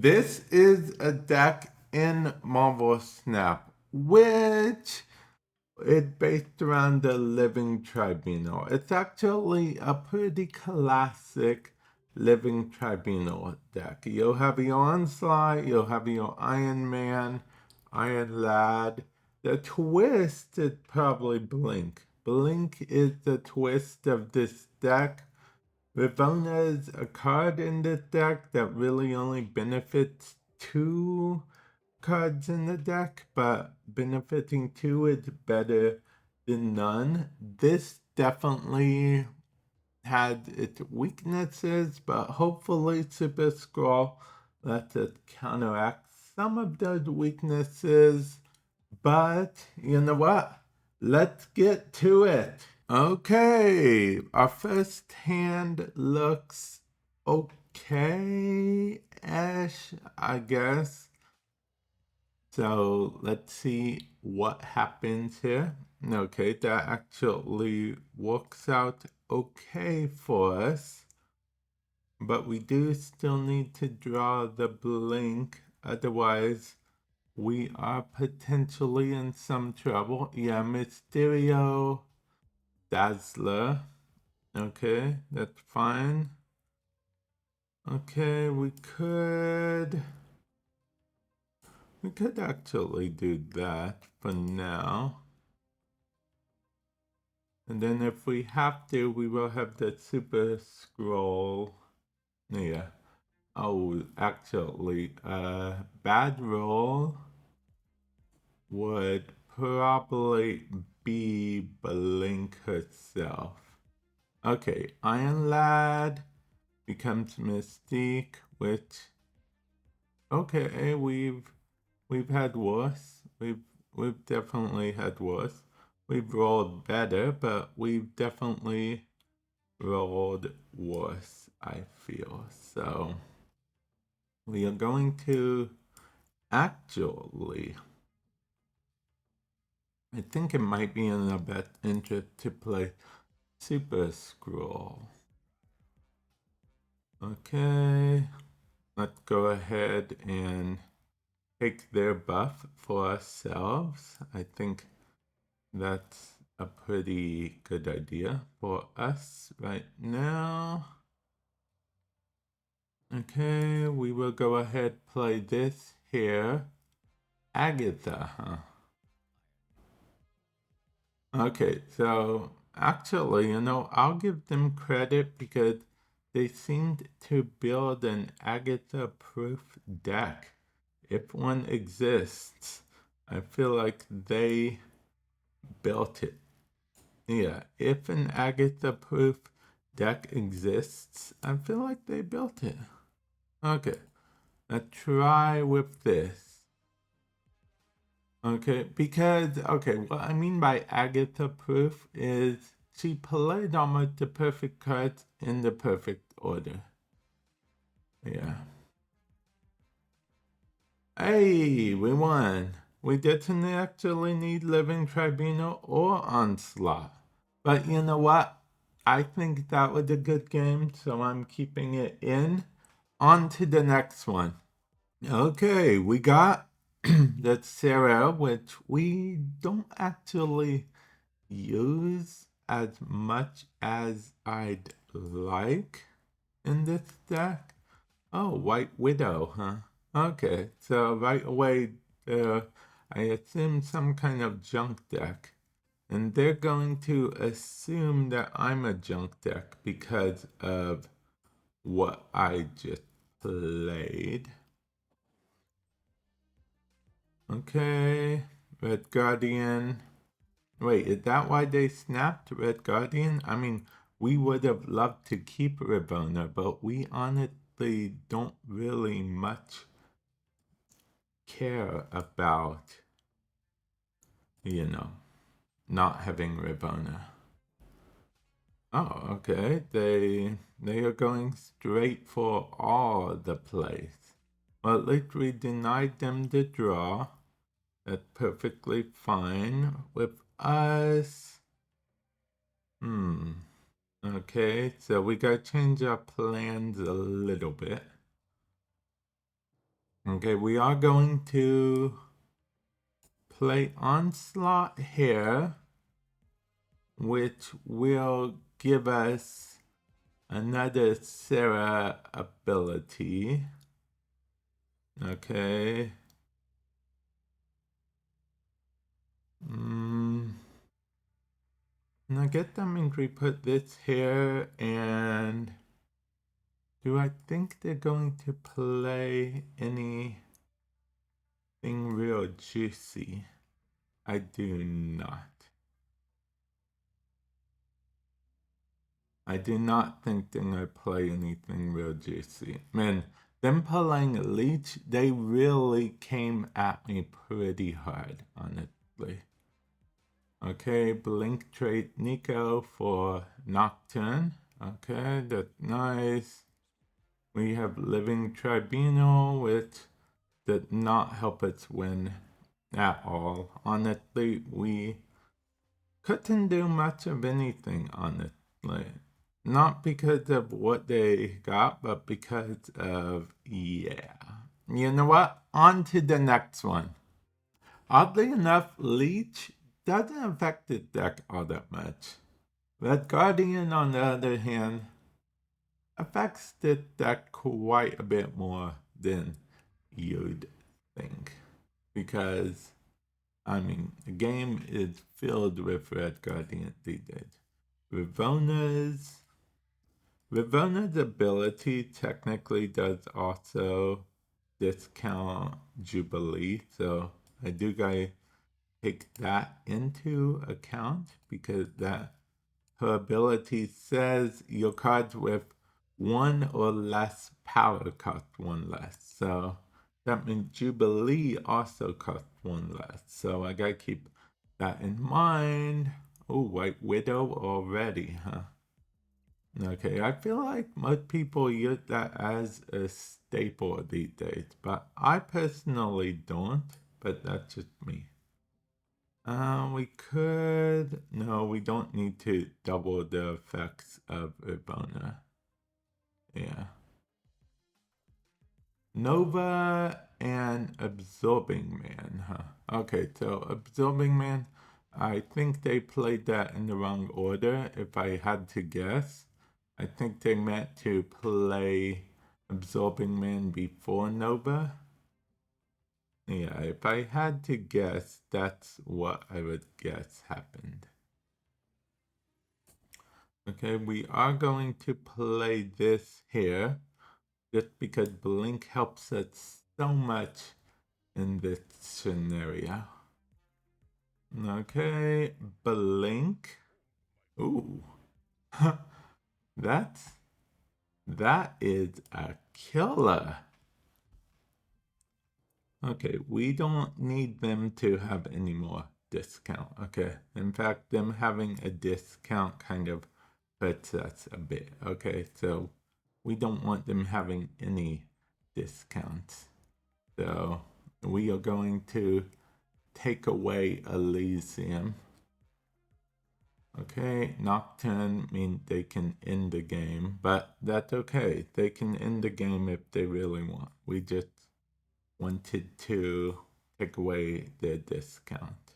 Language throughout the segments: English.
This is a deck in Marvel Snap, which is based around the Living Tribunal. It's actually a pretty classic Living Tribunal deck. You'll have your Onslaught, you'll have your Iron Man, Iron Lad. The twist is probably Blink. Blink is the twist of this deck. Ravonna is a card in this deck that really only benefits two cards in the deck, but benefiting two is better than none. This definitely had its weaknesses, but hopefully Super Scroll lets it counteract some of those weaknesses. But you know what? Let's get to it. Okay, our first hand looks okay-ish, I guess. So let's see what happens here. Okay, that actually works out okay for us. But we do still need to draw the blink, otherwise we are potentially in some trouble. Yeah, Mysterio, Dazzler. Okay, that's fine. Okay, we could actually do that for now. And then if we have to, we will have the Super Scroll. Yeah. Oh, actually, bad roll would probably be Blink herself. Okay, Iron Lad becomes Mystique, which okay, we've had worse. We've definitely had worse. We've rolled better, but we've definitely rolled worse, I feel. So we are going to actually, I think it might be in our best interest to play Super Scroll. Okay, let's go ahead and take their buff for ourselves. I think that's a pretty good idea for us right now. Okay, we will go ahead play this here. Agatha, huh? Okay, so actually, I'll give them credit because they seemed to build an Agatha-proof deck. If one exists, I feel like they built it. Yeah, if an Agatha-proof deck exists, I feel like they built it. Okay, let's try with this. Okay, because, okay, what I mean by Agatha-proof is she played almost the perfect cards in the perfect order. Yeah. Hey, we won. We didn't actually need Living Tribunal or Onslaught. But you know what? I think that was a good game, so I'm keeping it in. On to the next one. Okay, we got the Sera, which we don't actually use as much as I'd like in this deck. Oh, White Widow, huh? Okay, so right away, I assume some kind of junk deck. And they're going to assume that I'm a junk deck because of what I just played. Okay, Red Guardian. Wait, is that why they snapped Red Guardian? I mean, we would have loved to keep Ravonna, but we honestly don't really much care about, not having Ravonna. Oh, okay. They are going straight for all the plays. Well, at least we denied them the draw. That's perfectly fine with us. Okay, so we gotta change our plans a little bit. Okay, we are going to play Onslaught here, which will give us another Sera ability. Okay. Now get them angry, put this here, and do I think they're going to play anything real juicy? I do not. I do not think they're going to play anything real juicy. Man, them playing Leech, they really came at me pretty hard, honestly. Okay, Blink trade Nico for Nocturne. Okay, that's nice. We have Living Tribunal, which did not help us win at all. Honestly, we couldn't do much of anything, honestly. Not because of what they got, but because of, yeah. You know what? On to the next one. Oddly enough, Leech doesn't affect the deck all that much. Red Guardian, on the other hand, affects the deck quite a bit more than you'd think. Because, I mean, the game is filled with Red Guardian these days. Rivona's ability technically does also discount Jubilee, so I do gotta take that into account because that her ability says your cards with one or less power cost one less. So that means Jubilee also costs one less. So I gotta keep that in mind. Oh, White Widow already, huh? Okay, I feel like most people use that as a staple these days, but I personally don't, but that's just me. We could... No, we don't need to double the effects of Urbana. Yeah. Nova and Absorbing Man, huh? Okay, so Absorbing Man, I think they played that in the wrong order, if I had to guess. I think they meant to play Absorbing Man before Nova. Yeah, if I had to guess, that's what I would guess happened. Okay, we are going to play this here just because Blink helps us so much in this scenario. Okay, Blink. Ooh. that is a killer. Okay, we don't need them to have any more discount. Okay, in fact, them having a discount kind of hurts us a bit. Okay, so we don't want them having any discounts. So we are going to take away Elysium. Okay, Nocturne means they can end the game, but that's okay. They can end the game if they really want. We just wanted to take away their discount,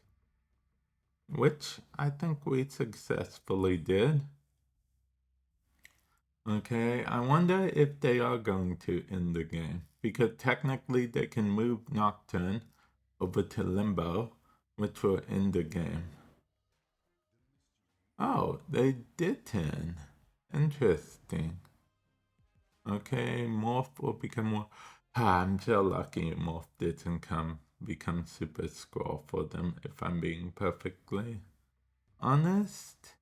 which I think we successfully did. Okay, I wonder if they are going to end the game, because technically they can move Nocturne over to Limbo, which will end the game. Oh, they didn't. Interesting. Okay, Morph will become more... I'm so lucky Morph didn't become Super Scroll for them, if I'm being perfectly honest.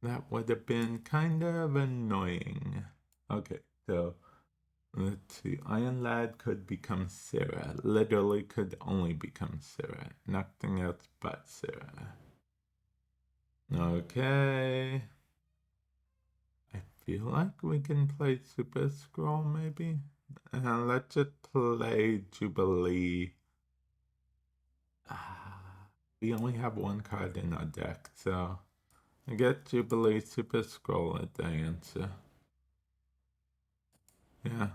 That would have been kind of annoying. Okay, so let's see. Iron Lad could become Sera. Literally could only become Sera. Nothing else but Sera. Okay. I feel like we can play Super Scroll maybe. Let's just play Jubilee. We only have one card in our deck, so I get Jubilee Super Scroll as the answer. Yeah.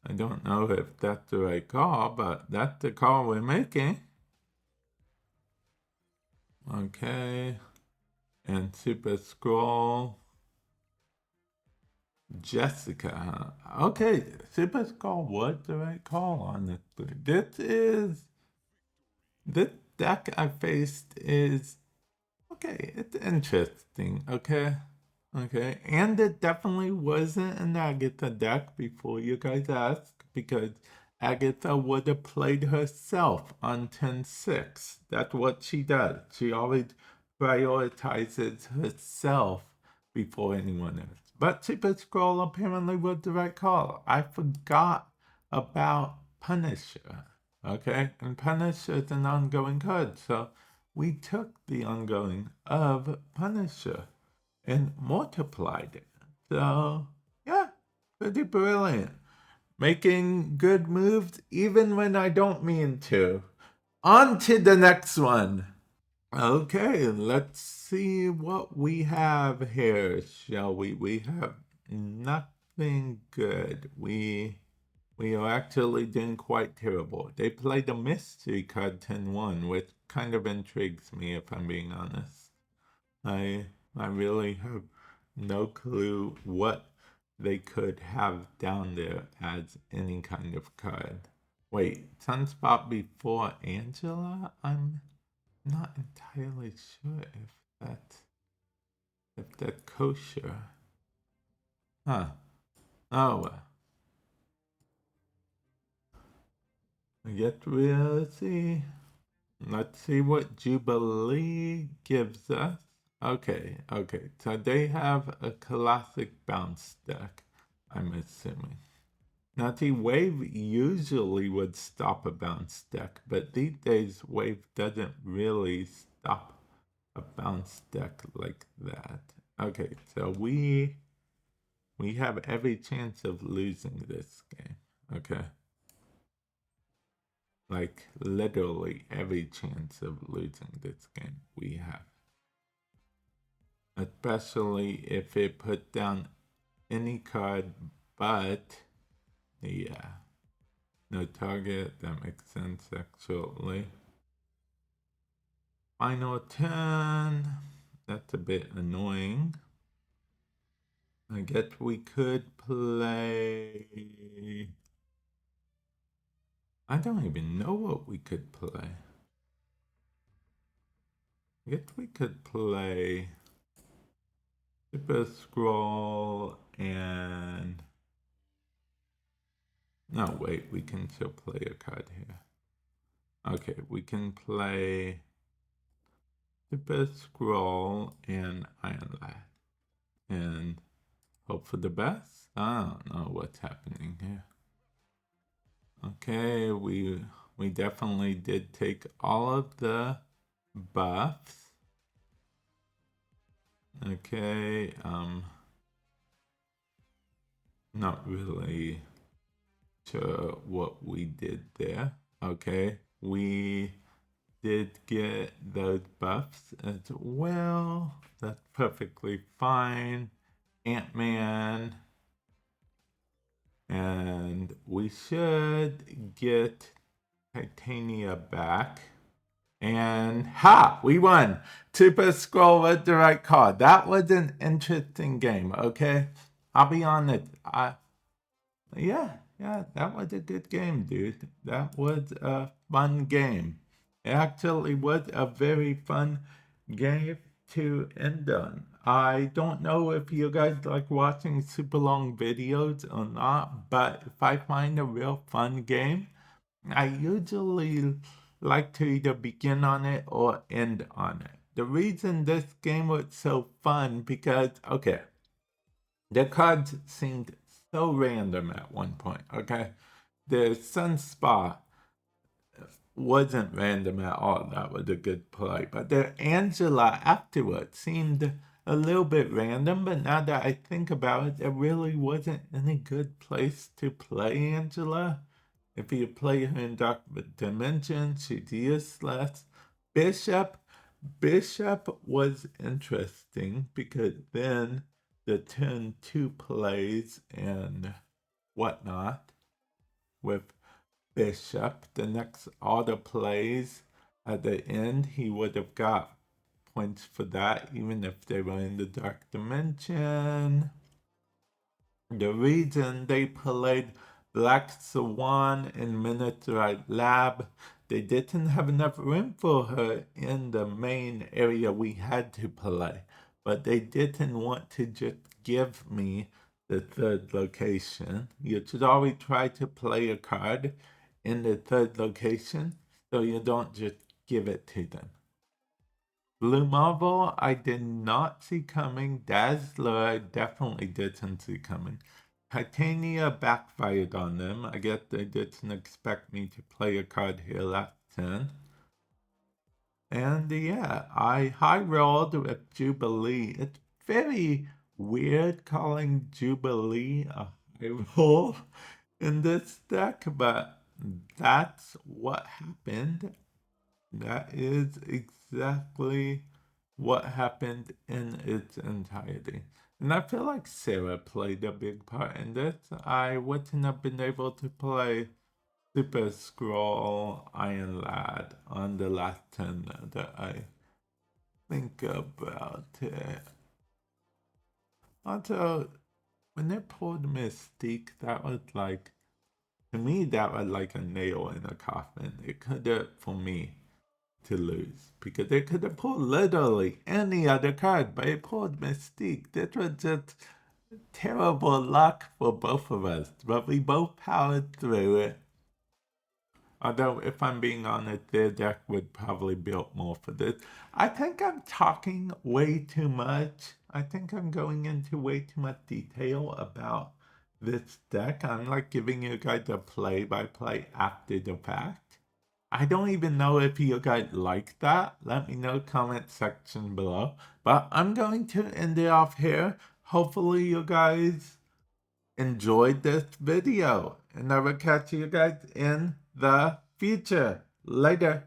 I don't know if that's the right call, but that's the call we're making. Okay. And Super Scroll. Jessica, huh? Okay, Super Scroll was the right call, honestly. This deck I faced is okay, it's interesting, okay? Okay, and it definitely wasn't an Agatha deck before you guys ask, because Agatha would have played herself on 10-6. That's what she does. She always prioritizes herself before anyone else. But Super Scroll apparently was the right call. I forgot about Punisher. Okay, and Punisher is an ongoing card, so we took the ongoing of Punisher and multiplied it. So, yeah, pretty brilliant. Making good moves even when I don't mean to. On to the next one. Okay, let's see what we have here, shall we? We have nothing good. We are actually doing quite terrible. They played a mystery card 10-1, which kind of intrigues me if I'm being honest. I really have no clue what they could have down there as any kind of card. Wait, Sunspot before Angela? I'm not entirely sure if that's kosher. Huh. Oh well. I guess we'll see. Let's see what Jubilee gives us. Okay. So they have a classic bounce deck, I'm assuming. Now, the Wave usually would stop a bounce deck, but these days Wave doesn't really stop a bounce deck like that. Okay, so we have every chance of losing this game. Okay. Like literally every chance of losing this game we have. Especially if it put down any card but yeah. No target, that makes sense actually. Final turn. That's a bit annoying. I guess we could play. I don't even know what we could play. I guess we could play Super Scroll and. No, wait, we can still play a card here. Okay, we can play Super Scroll and Iron Lad. And hope for the best. I don't know what's happening here. Okay, we definitely did take all of the buffs. Okay, not really sure what we did there. Okay, we did get those buffs as well. That's perfectly fine. Ant-Man. And we should get Titania back. And ha! We won! Super Scroll was the right call. That was an interesting game, okay? I'll be honest. Yeah, that was a good game, dude. That was a fun game. It actually was a very fun game to end on. I don't know if you guys like watching super long videos or not, but if I find a real fun game, I usually like to either begin on it or end on it. The reason this game was so fun because, okay, the cards seemed so random at one point, okay? The Sunspot wasn't random at all. That was a good play. But the Angela afterwards seemed a little bit random, but now that I think about it, there really wasn't any good place to play Angela. If you play her in Dark Dimension, she's useless. Bishop was interesting because then the turn 2 plays and whatnot. with Bishop. The next auto plays at the end, he would have got points for that, even if they were in the dark dimension. The reason they played Black Swan in Minotaurite Lab, they didn't have enough room for her in the main area we had to play. But they didn't want to just give me the third location. You should always try to play a card in the third location so you don't just give it to them. Blue Marvel, I did not see coming. Dazzler, I definitely didn't see coming. Titania backfired on them. I guess they didn't expect me to play a card here last turn. And yeah, I high rolled with Jubilee. It's very weird calling Jubilee a high roll in this deck, but that's what happened. That is exactly what happened in its entirety. And I feel like Sera played a big part in this. I wouldn't have been able to play Super Scroll Iron Lad on the last turn that I think about it. Also, when they pulled Mystique, that was like, to me, that was like a nail in a coffin. It could have, for me, to lose because they could have pulled literally any other card, but it pulled Mystique. This was just terrible luck for both of us, but we both powered through it. Although, if I'm being honest, their deck would probably build more for this. I think I'm talking way too much. I think I'm going into way too much detail about this deck. I'm like giving you guys a play-by-play after the fact. I don't even know if you guys like that. Let me know comment section below. But I'm going to end it off here. Hopefully you guys enjoyed this video. And I will catch you guys in the future. Later.